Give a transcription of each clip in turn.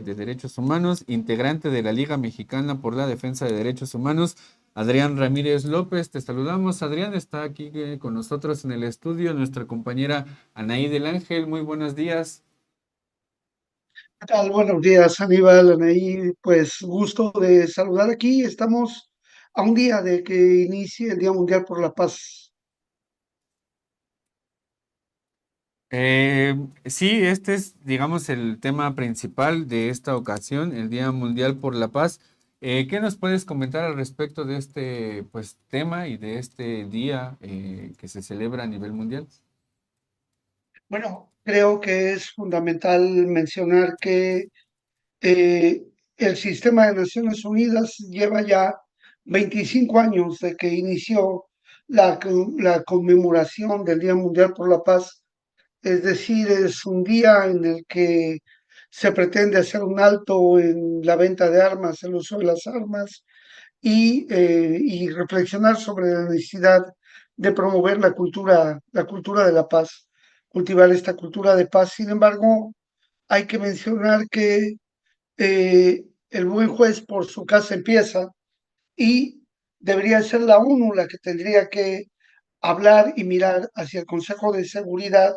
de Derechos Humanos, integrante de la Liga Mexicana por la Defensa de Derechos Humanos, Adrián Ramírez López. Te saludamos. Adrián está aquí con nosotros en el estudio, nuestra compañera Anaí del Ángel. Muy buenos días. ¿Qué tal? Buenos días, Aníbal, Anaí. Pues gusto de saludar aquí. Estamos a un día de que inicie el Día Mundial por la Paz. Eh, sí, este es, digamos, el tema principal de esta ocasión, el Día Mundial por la Paz. ¿Qué nos puedes comentar al respecto de este, pues, tema y de este día que se celebra a nivel mundial? Bueno, creo que es fundamental mencionar que eh, el sistema de Naciones Unidas lleva ya 25 años de que inició la conmemoración del Día Mundial por la Paz. Es decir, es un día en el que se pretende hacer un alto en la venta de armas, el uso de las armas y reflexionar sobre la necesidad de promover la cultura de la paz, cultivar esta cultura de paz. Sin embargo, hay que mencionar que el buen juez por su casa empieza y debería ser la ONU la que tendría que hablar y mirar hacia el Consejo de Seguridad,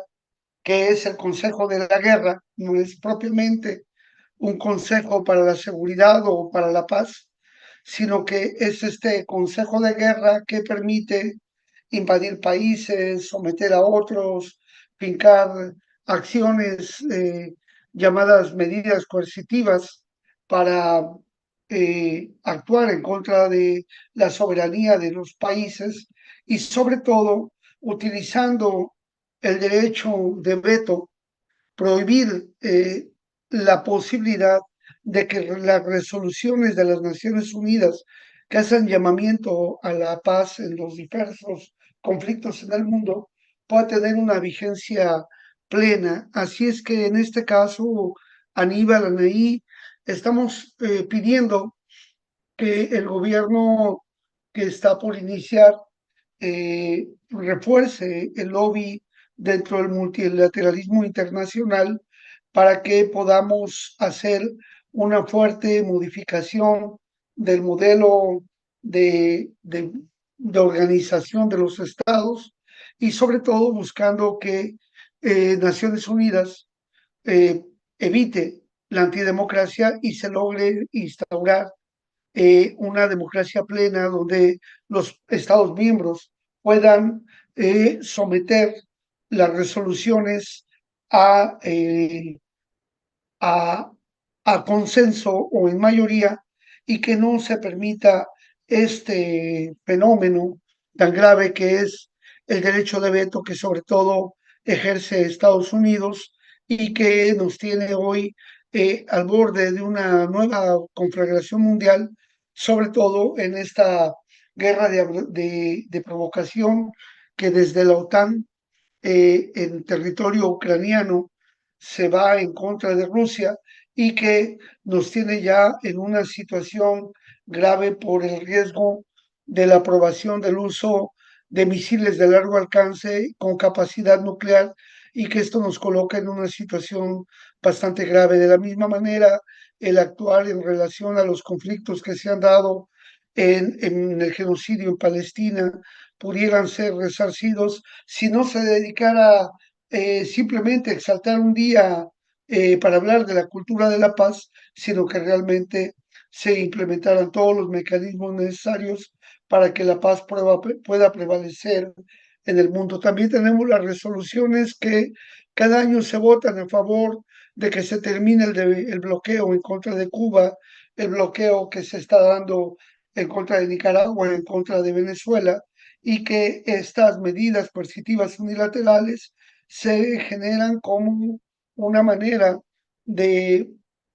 que es el Consejo de la Guerra, no es propiamente un consejo para la seguridad o para la paz, sino que es este consejo de guerra que permite invadir países, someter a otros, fincar acciones llamadas medidas coercitivas para actuar en contra de la soberanía de los países y sobre todo utilizando el derecho de veto, prohibir la posibilidad de que las resoluciones de las Naciones Unidas que hacen llamamiento a la paz en los diversos conflictos en el mundo pueda tener una vigencia plena. Así es que en este caso, Aníbal, Anaí, estamos pidiendo que el gobierno que está por iniciar refuerce el lobby dentro del multilateralismo internacional para que podamos hacer una fuerte modificación del modelo de, de, de organización de los estados y sobre todo buscando que Naciones Unidas eh, evite la antidemocracia y se logre instaurar una democracia plena donde los Estados miembros puedan someter las resoluciones a, eh, a, a consenso o en mayoría y que no se permita este fenómeno tan grave que es el derecho de veto que sobre todo ejerce Estados Unidos y que nos tiene hoy al borde de una nueva conflagración mundial, sobre todo en esta guerra de provocación que desde la OTAN en territorio ucraniano se va en contra de Rusia y que nos tiene ya en una situación grave por el riesgo de la aprobación del uso de misiles de largo alcance con capacidad nuclear y que esto nos coloca en una situación bastante grave. De la misma manera, el actual en relación a los conflictos que se han dado en el genocidio en Palestina pudieran ser resarcidos si no se dedicara simplemente a exaltar un día para hablar de la cultura de la paz, sino que realmente se implementaran todos los mecanismos necesarios para que la paz pueda prevalecer en el mundo. También tenemos las resoluciones que cada año se votan a favor de que se termine el bloqueo en contra de Cuba, el bloqueo que se está dando en contra de Nicaragua, en contra de Venezuela, y que estas medidas coercitivas unilaterales se generan como una manera de,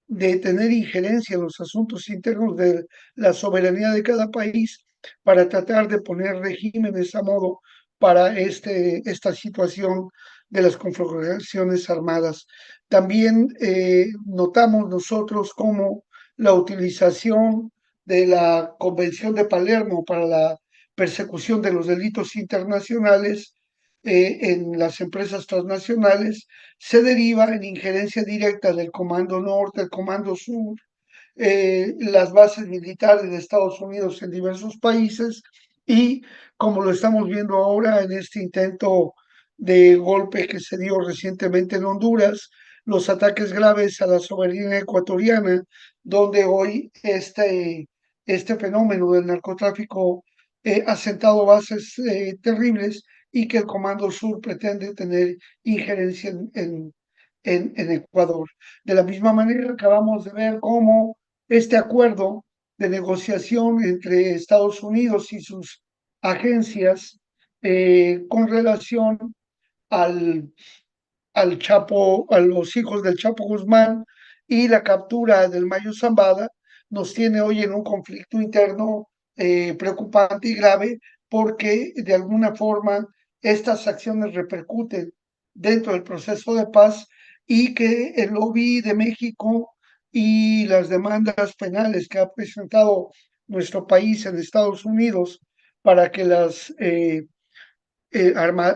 de tener injerencia en los asuntos internos de la soberanía de cada país para tratar de poner regímenes a modo para esta situación de las conflagraciones armadas. También notamos nosotros como la utilización de la Convención de Palermo para la persecución de los delitos internacionales en las empresas transnacionales se deriva en injerencia directa del Comando Norte, el Comando Sur, las bases militares de Estados Unidos en diversos países y como lo estamos viendo ahora en este intento de golpe que se dio recientemente en Honduras, los ataques graves a la soberanía ecuatoriana, donde hoy este fenómeno del narcotráfico ha sentado bases terribles y que el Comando Sur pretende tener injerencia en Ecuador. De la misma manera, acabamos de ver cómo este acuerdo de negociación entre Estados Unidos y sus agencias con relación al, al Chapo, a los hijos del Chapo Guzmán y la captura del Mayo Zambada, nos tiene hoy en un conflicto interno preocupante y grave porque de alguna forma estas acciones repercuten dentro del proceso de paz y que el lobby de México y las demandas penales que ha presentado nuestro país en Estados Unidos para que las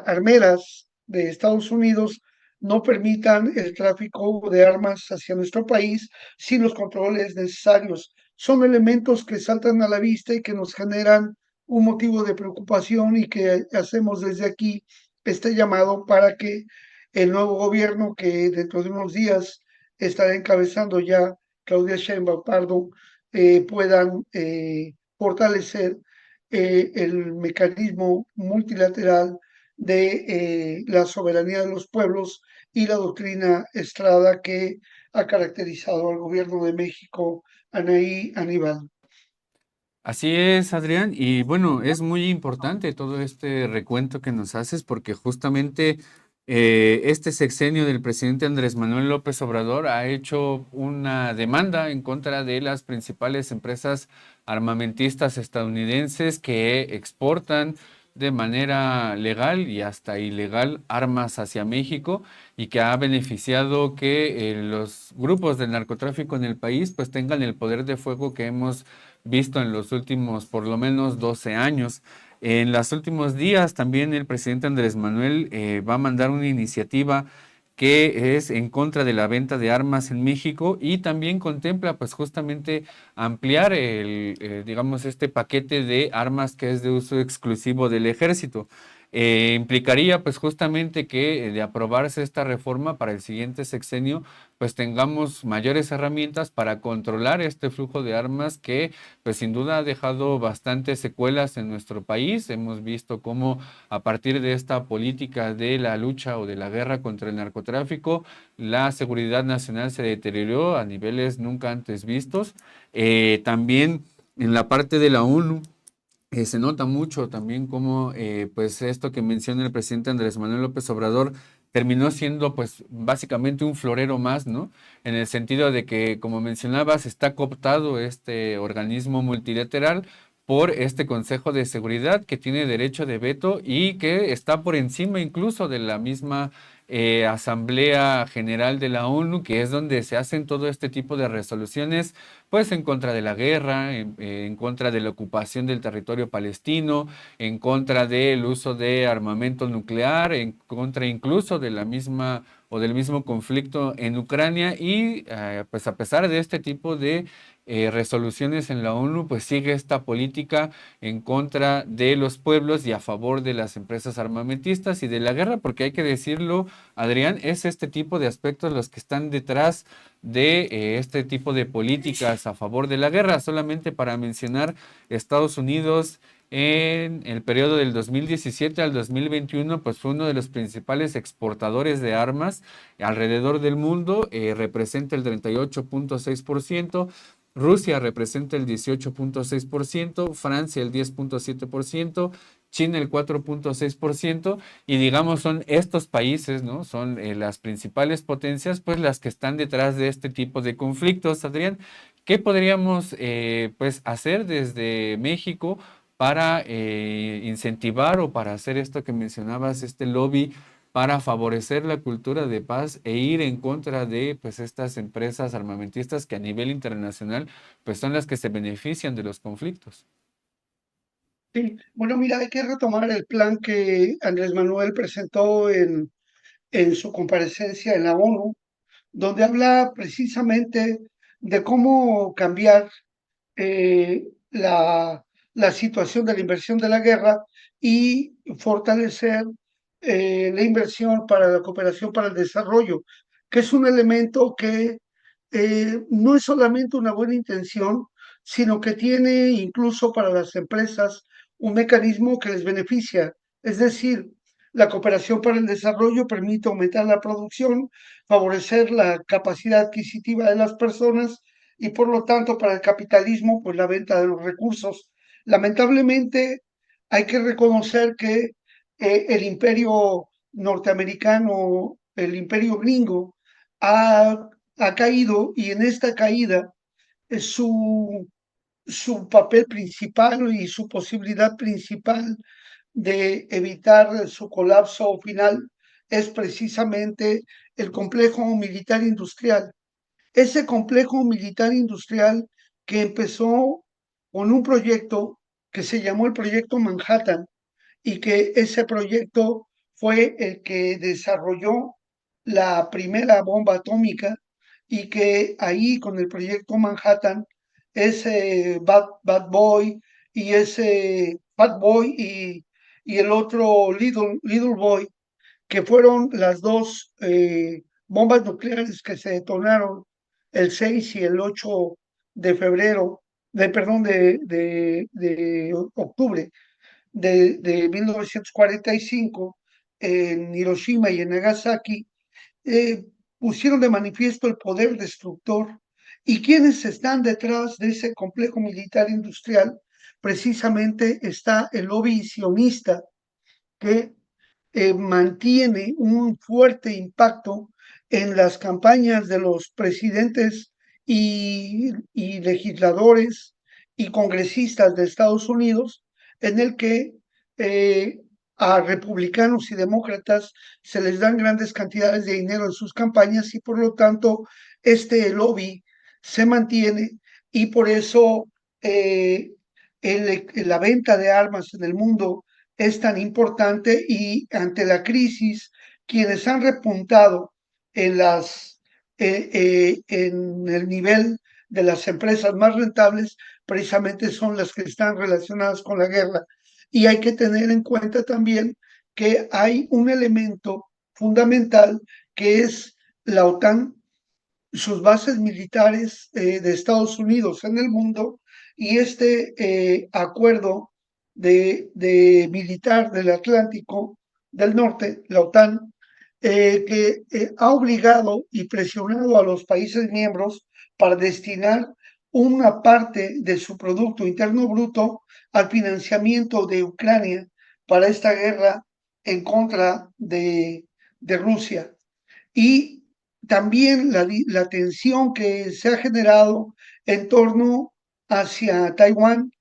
armeras de Estados Unidos no permitan el tráfico de armas hacia nuestro país sin los controles necesarios. Son elementos que saltan a la vista y que nos generan un motivo de preocupación y que hacemos desde aquí este llamado para que el nuevo gobierno que dentro de unos días estará encabezando ya Claudia Sheinbaum Pardo puedan fortalecer el mecanismo multilateral de la soberanía de los pueblos y la doctrina Estrada que ha caracterizado al gobierno de México, Anaí Aníbal. Así es, Adrián. Y bueno, es muy importante todo este recuento que nos haces porque justamente este sexenio del presidente Andrés Manuel López Obrador ha hecho una demanda en contra de las principales empresas armamentistas estadounidenses que exportan de manera legal y hasta ilegal armas hacia México y que ha beneficiado que los grupos del narcotráfico en el país pues tengan el poder de fuego que hemos visto en los últimos por lo menos 12 años. En los últimos días también el presidente Andrés Manuel va a mandar una iniciativa que es en contra de la venta de armas en México y también contempla pues justamente ampliar digamos este paquete de armas que es de uso exclusivo del ejército. Implicaría pues justamente que de aprobarse esta reforma para el siguiente sexenio pues tengamos mayores herramientas para controlar este flujo de armas que pues sin duda ha dejado bastantes secuelas en nuestro país. Hemos visto cómo a partir de esta política de la lucha o de la guerra contra el narcotráfico, la seguridad nacional se deterioró a niveles nunca antes vistos. También en la parte de la ONU, se nota mucho también cómo pues esto que menciona el presidente Andrés Manuel López Obrador terminó siendo pues básicamente un florero más, ¿no? En el sentido de que, como mencionabas, está cooptado este organismo multilateral por este Consejo de Seguridad que tiene derecho de veto y que está por encima incluso de la misma Asamblea General de la ONU, que es donde se hacen todo este tipo de resoluciones pues en contra de la guerra, en contra de la ocupación del territorio palestino, en contra del uso de armamento nuclear, en contra incluso de la misma o del mismo conflicto en Ucrania y pues a pesar de este tipo de resoluciones en la ONU, pues sigue esta política en contra de los pueblos y a favor de las empresas armamentistas y de la guerra, porque hay que decirlo, Adrián, es este tipo de aspectos los que están detrás de este tipo de políticas a favor de la guerra. Solamente para mencionar, Estados Unidos en el periodo del 2017 al 2021, pues fue uno de los principales exportadores de armas alrededor del mundo, representa el 38.6%. Rusia representa el 18.6%, Francia el 10.7%, China el 4.6% y digamos son estos países, ¿no? Son las principales potencias, pues las que están detrás de este tipo de conflictos. Adrián, ¿qué podríamos pues hacer desde México para incentivar o para hacer esto que mencionabas, este lobby para favorecer la cultura de paz e ir en contra de pues estas empresas armamentistas que a nivel internacional pues son las que se benefician de los conflictos? Sí, bueno, mira, hay que retomar el plan que Andrés Manuel presentó en su comparecencia en la ONU, donde habla precisamente de cómo cambiar eh, la, la situación de la inversión de la guerra y fortalecer la inversión para la cooperación para el desarrollo, que es un elemento que no es solamente una buena intención, sino que tiene incluso para las empresas un mecanismo que les beneficia. Es decir, la cooperación para el desarrollo permite aumentar la producción, favorecer la capacidad adquisitiva de las personas y por lo tanto para el capitalismo, pues la venta de los recursos. Lamentablemente hay que reconocer que el imperio norteamericano, el imperio gringo, ha, ha caído y en esta caída es su papel principal y su posibilidad principal de evitar su colapso final es precisamente el complejo militar industrial. Ese complejo militar industrial que empezó con un proyecto que se llamó el Proyecto Manhattan y que ese proyecto fue el que desarrolló la primera bomba atómica y que ahí con el Proyecto Manhattan ese Bad Boy y ese Fat Boy y el otro Little Boy, que fueron las dos bombas nucleares que se detonaron el 6 y el 8 de febrero, perdón, de octubre de 1945 en Hiroshima y en Nagasaki, eh, pusieron de manifiesto el poder destructor y quienes están detrás de ese complejo militar industrial. Precisamente está el lobby sionista que mantiene un fuerte impacto en las campañas de los presidentes y legisladores y congresistas de Estados Unidos, en el que eh, a republicanos y demócratas se les dan grandes cantidades de dinero en sus campañas y por lo tanto este lobby se mantiene y por eso la venta de armas en el mundo es tan importante y ante la crisis, quienes han repuntado en, en el nivel de las empresas más rentables precisamente son las que están relacionadas con la guerra. Y hay que tener en cuenta también que hay un elemento fundamental que es la OTAN, sus bases militares de Estados Unidos en el mundo y este acuerdo de militar del Atlántico del Norte, la OTAN, que ha obligado y presionado a los países miembros para destinar una parte de su Producto Interno Bruto al financiamiento de Ucrania para esta guerra en contra de Rusia. Y también la tensión que se ha generado en torno hacia Taiwán,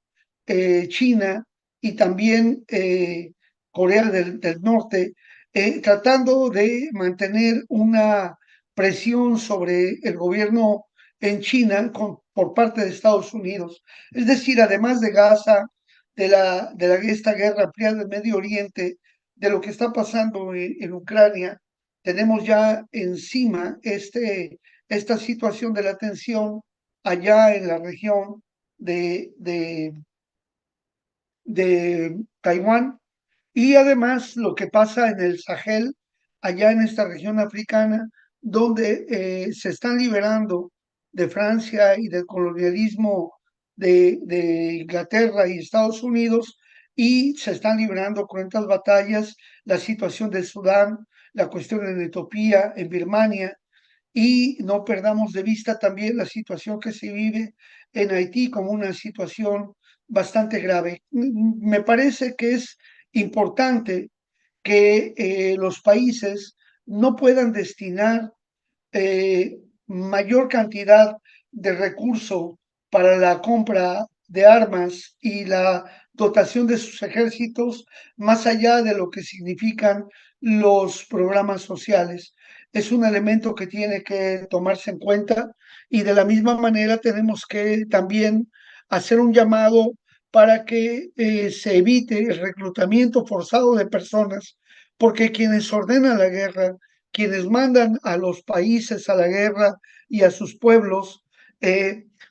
China y también Corea del Norte, tratando de mantener una presión sobre el gobierno en China por parte de Estados Unidos. Es decir, además de Gaza, de esta guerra ampliada del Medio Oriente, de lo que está pasando en Ucrania, tenemos ya encima esta situación de la tensión allá en la región de Taiwán y además lo que pasa en el Sahel, allá en esta región africana, donde se están liberando de Francia y del colonialismo de Inglaterra y Estados Unidos y se están librando cruentas batallas, la situación de Sudán, la cuestión en Etiopía, en Birmania, y no perdamos de vista también la situación que se vive en Haití como una situación bastante grave. Me parece que es importante que los países no puedan destinar mayor cantidad de recursos para la compra de armas y la dotación de sus ejércitos más allá de lo que significan los programas sociales. Es un elemento que tiene que tomarse en cuenta y de la misma manera tenemos que también hacer un llamado para que se evite el reclutamiento forzado de personas, porque quienes ordenan la guerra, quienes mandan a los países a la guerra y a sus pueblos,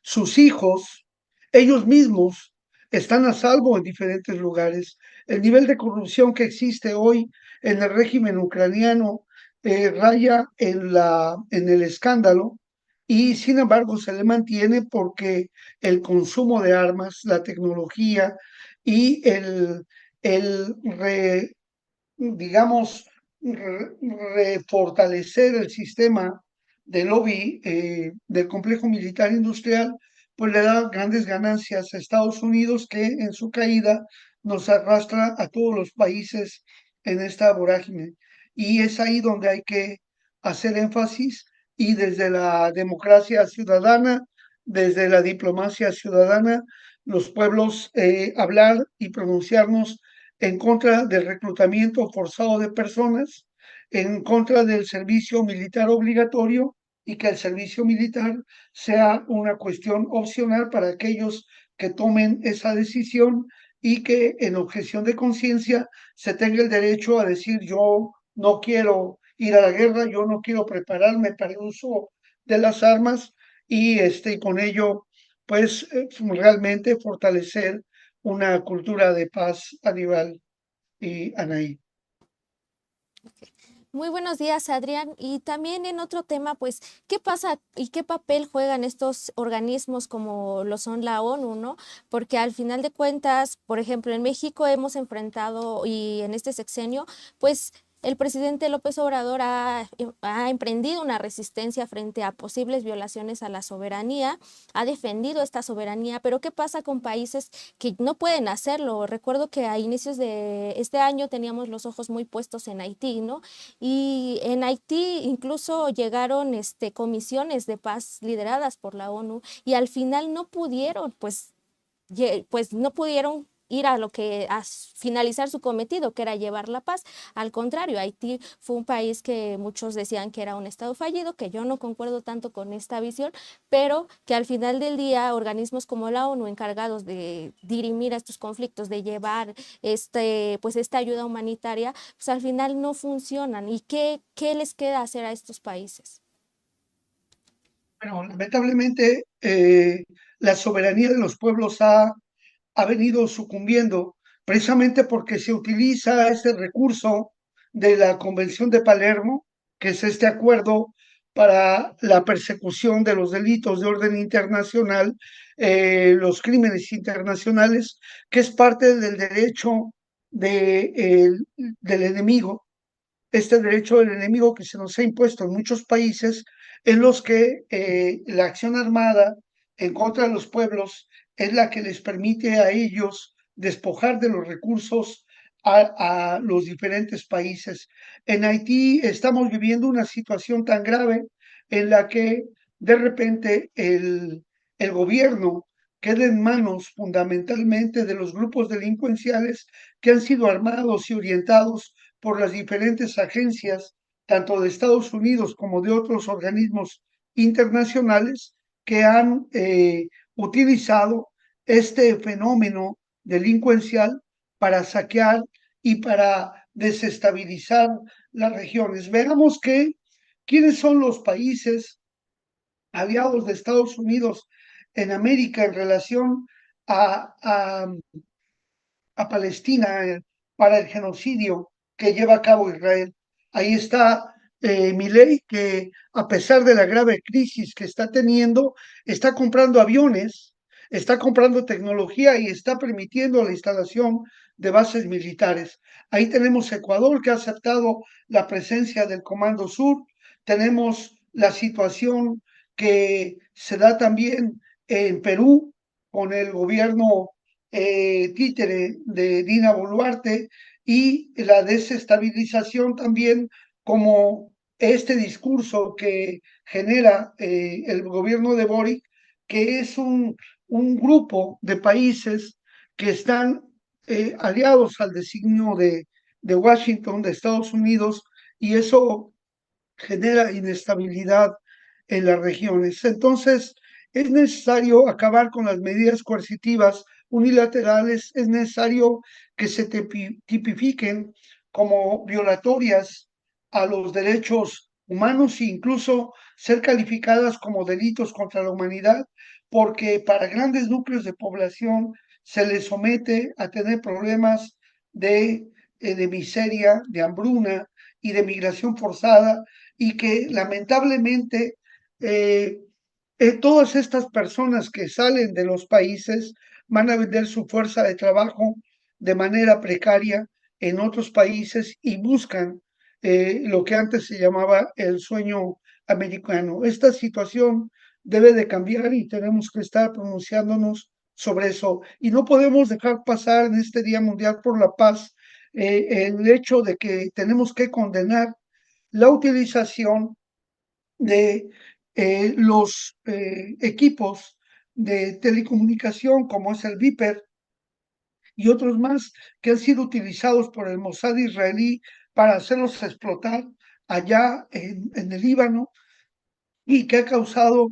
sus hijos, ellos mismos están a salvo en diferentes lugares. El nivel de corrupción que existe hoy en el régimen ucraniano raya en el escándalo y sin embargo se le mantiene porque el consumo de armas, la tecnología y el digamos, refortalecer el sistema de lobby del complejo militar industrial, pues le da grandes ganancias a Estados Unidos, que en su caída nos arrastra a todos los países en esta vorágine. Y es ahí donde hay que hacer énfasis y desde la democracia ciudadana, desde la diplomacia ciudadana, los pueblos hablar y pronunciarnos en contra del reclutamiento forzado de personas, en contra del servicio militar obligatorio y que el servicio militar sea una cuestión opcional para aquellos que tomen esa decisión y que en objeción de conciencia se tenga el derecho a decir yo no quiero ir a la guerra, yo no quiero prepararme para el uso de las armas y con ello pues realmente fortalecer una cultura de paz a nivel y Anaí. Muy buenos días, Adrián. Y también en otro tema, pues, ¿qué pasa y qué papel juegan estos organismos como lo son la ONU, ¿no? Porque al final de cuentas, por ejemplo, en México hemos enfrentado y en este sexenio, pues el presidente López Obrador ha emprendido una resistencia frente a posibles violaciones a la soberanía, ha defendido esta soberanía, pero ¿qué pasa con países que no pueden hacerlo? Recuerdo que a inicios de este año teníamos los ojos muy puestos en Haití, ¿no? Y en Haití incluso llegaron comisiones de paz lideradas por la ONU y al final no pudieron, pues no pudieron ir a lo que a finalizar su cometido, que era llevar la paz. Al contrario, Haití fue un país que muchos decían que era un estado fallido, que yo no concuerdo tanto con esta visión, pero que al final del día organismos como la ONU encargados de dirimir estos conflictos, de llevar pues esta ayuda humanitaria, pues al final no funcionan. ¿Y qué les queda hacer a estos países? Bueno, lamentablemente la soberanía de los pueblos ha venido sucumbiendo precisamente porque se utiliza ese recurso de la Convención de Palermo, que es este acuerdo para la persecución de los delitos de orden internacional, los crímenes internacionales, que es parte del derecho del enemigo, este derecho del enemigo que se nos ha impuesto en muchos países en los que la acción armada en contra de los pueblos es la que les permite a ellos despojar de los recursos a los diferentes países. En Haití estamos viviendo una situación tan grave en la que de repente el gobierno queda en manos fundamentalmente de los grupos delincuenciales que han sido armados y orientados por las diferentes agencias, tanto de Estados Unidos como de otros organismos internacionales, que han utilizado este fenómeno delincuencial para saquear y para desestabilizar las regiones. Veamos quiénes son los países aliados de Estados Unidos en América en relación a, a, a Palestina para el genocidio que lleva a cabo Israel. Ahí está Milei, que a pesar de la grave crisis que está teniendo, está comprando aviones, está comprando tecnología y está permitiendo la instalación de bases militares. Ahí tenemos Ecuador, que ha aceptado la presencia del Comando Sur. Tenemos la situación que se da también en Perú con el gobierno títere de Dina Boluarte y la desestabilización también como este discurso que genera el gobierno de Boric, que es un grupo de países que están aliados al designio de Washington, de Estados Unidos, y eso genera inestabilidad en las regiones. Entonces, es necesario acabar con las medidas coercitivas unilaterales, es necesario que se tipifiquen como violatorias a los derechos humanos e incluso ser calificadas como delitos contra la humanidad, porque para grandes núcleos de población se les somete a tener problemas de miseria, de hambruna y de migración forzada, y que lamentablemente eh, todas estas personas que salen de los países van a vender su fuerza de trabajo de manera precaria en otros países y buscan lo que antes se llamaba el sueño americano. Esta situación debe de cambiar y tenemos que estar pronunciándonos sobre eso. Y no podemos dejar pasar en este Día Mundial por la Paz el hecho de que tenemos que condenar la utilización de los equipos de telecomunicación como es el Viper y otros más que han sido utilizados por el Mossad israelí para hacerlos explotar allá en el Líbano y que ha causado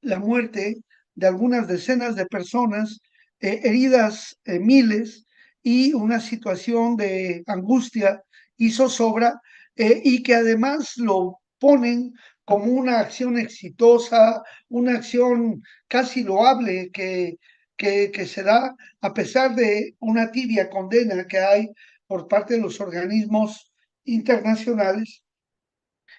la muerte de algunas decenas de personas, heridas miles y una situación de angustia y zozobra, y que además lo ponen como una acción exitosa, una acción casi loable que se da a pesar de una tibia condena que hay por parte de los organismos internacionales.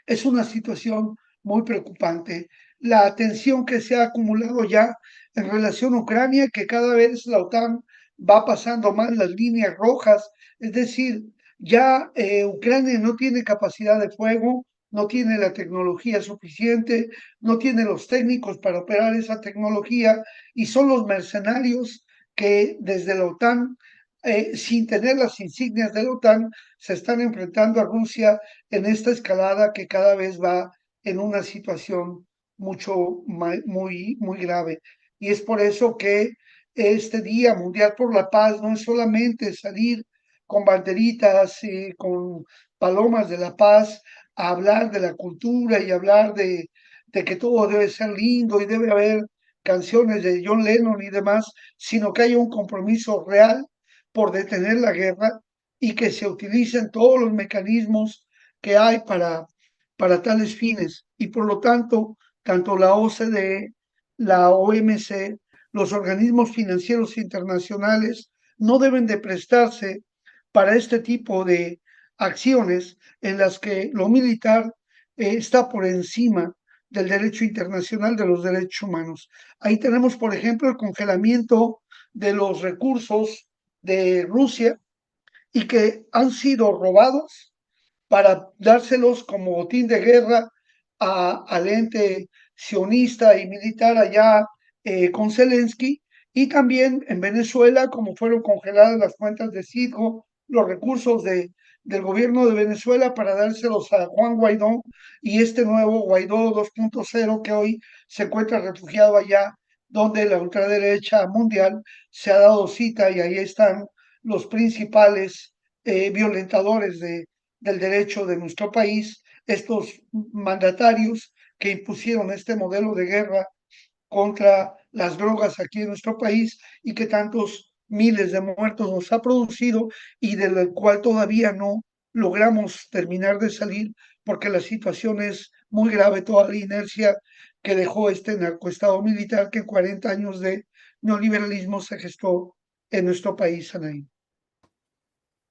Es una situación muy preocupante. La tensión que se ha acumulado ya en relación a Ucrania, que cada vez la OTAN va pasando más las líneas rojas, es decir, ya Ucrania no tiene capacidad de fuego, no tiene la tecnología suficiente, no tiene los técnicos para operar esa tecnología y son los mercenarios que desde la OTAN, sin tener las insignias de la OTAN, se están enfrentando a Rusia en esta escalada que cada vez va en una situación muy grave. Y es por eso que este Día Mundial por la Paz no es solamente salir con banderitas y con palomas de la paz a hablar de la cultura y hablar de que todo debe ser lindo y debe haber canciones de John Lennon y demás, sino que haya un compromiso real por detener la guerra y que se utilicen todos los mecanismos que hay para tales fines. Y por lo tanto, tanto la OCDE, la OMC, los organismos financieros internacionales no deben de prestarse para este tipo de acciones en las que lo militar está por encima del derecho internacional de los derechos humanos. Ahí tenemos, por ejemplo, el congelamiento de los recursos de Rusia y que han sido robados para dárselos como botín de guerra al ente sionista y militar allá con Zelensky, y también en Venezuela, como fueron congeladas las cuentas de Citgo, los recursos del gobierno de Venezuela para dárselos a Juan Guaidó y este nuevo Guaidó 2.0 que hoy se encuentra refugiado allá donde la ultraderecha mundial se ha dado cita y ahí están los principales violentadores del derecho de nuestro país, estos mandatarios que impusieron este modelo de guerra contra las drogas aquí en nuestro país y que tantos miles de muertos nos ha producido y del cual todavía no logramos terminar de salir porque la situación es muy grave, toda la inercia que dejó este narcoestado militar que en 40 años de neoliberalismo se gestó en nuestro país, Anaí.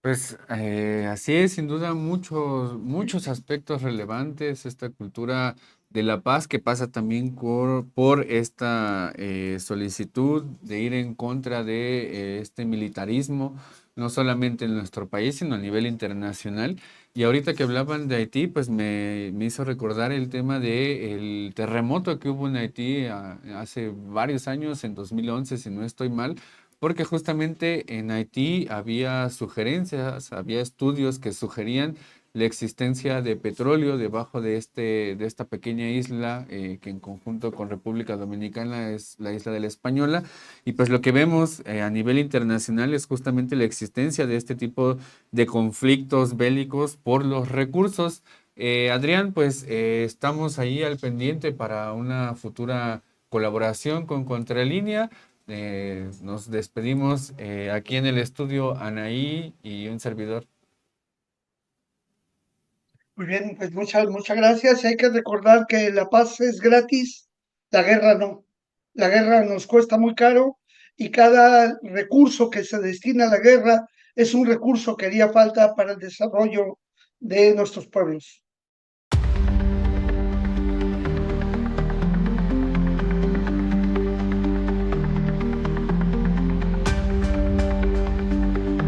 Pues así es, sin duda, muchos aspectos relevantes, esta cultura de la paz que pasa también por esta solicitud de ir en contra de este militarismo, no solamente en nuestro país, sino a nivel internacional. Y ahorita que hablaban de Haití, pues me hizo recordar el tema del terremoto que hubo en Haití hace varios años, en 2011, si no estoy mal, porque justamente en Haití había sugerencias, había estudios que sugerían la existencia de petróleo debajo de esta pequeña isla que en conjunto con República Dominicana es la isla de la Española. Y pues lo que vemos a nivel internacional es justamente la existencia de este tipo de conflictos bélicos por los recursos. Adrián, pues estamos ahí al pendiente para una futura colaboración con Contralínea. nos despedimos aquí en el estudio, Anaí y un servidor. Muy bien, pues muchas gracias. Hay que recordar que la paz es gratis, la guerra no. La guerra nos cuesta muy caro y cada recurso que se destina a la guerra es un recurso que haría falta para el desarrollo de nuestros pueblos.